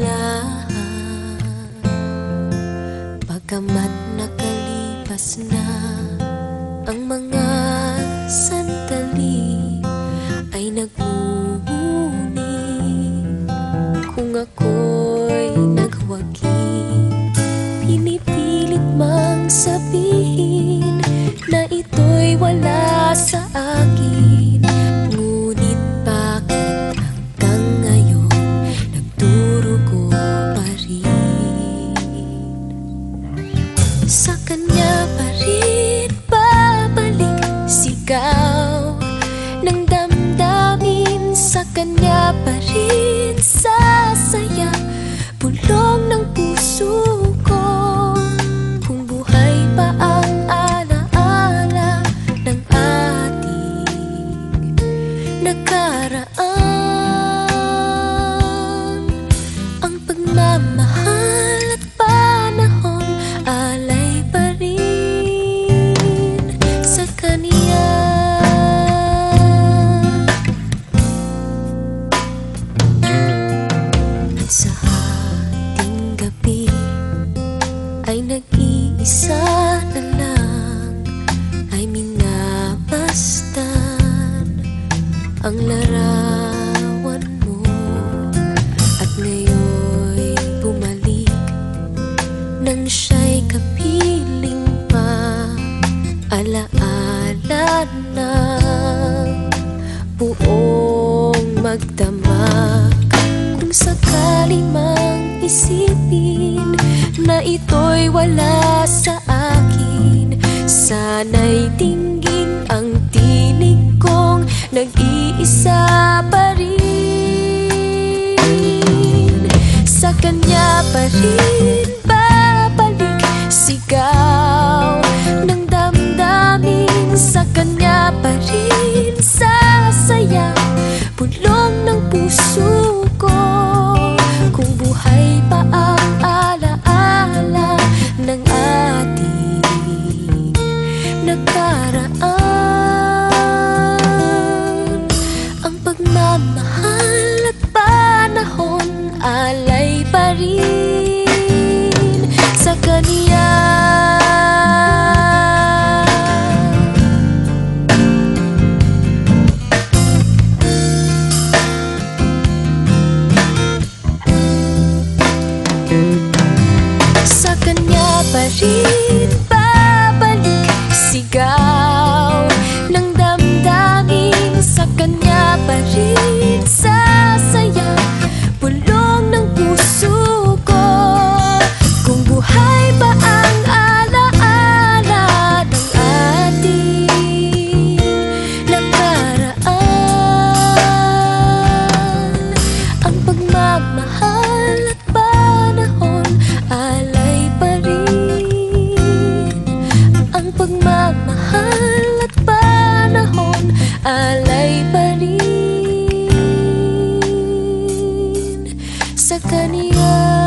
lahat. Pagkamat nakalipas na ang mga sandali, ay nagmumuni kung ako'y nagwagi. Pinipilit mang sabihin na ito'y wala sa akin, ngunit bakit hanggang ngayon nagdurugo pa rin? Sa kanya pa rin babalik sigaw ng damdamin, sa kanya pa rin sasaya bulong ng puso ko. Kung buhay pa ang alaala ng ating nakaraan, ang pagmamahal at panahon alay pa rin sa kaniya. At sa ating gabi ay nag-iisa na lang, ay minabastan ang larawan mo. At ngayon'y bumalik nang siya'y kapiling pa, alaala ng buong magdamag. Kung sakali mang isipin na ito'y wala sa akin, sana'y dinggin ang tinig kong nag-iisa pa rin. Sa kanya pa rin babalik sigaw ng damdamin, sa kanya pa rin sasaya bulong ng puso ko. Kung buhay pa ang alaala ng ating nakaraan, ang pagmamahal at panahon alay pa rin sa kaniya. Sa kanya pa rin babalik sigaw ng damdamin, sa kanya pa rin sasaya bulong ng puso ko. Kung buhay pa ang alaala ng ating nakaraan, ang pagmamahal at panahon alay pa rin. Ang pagmamahal at panahon alay pa rin sa kaniya.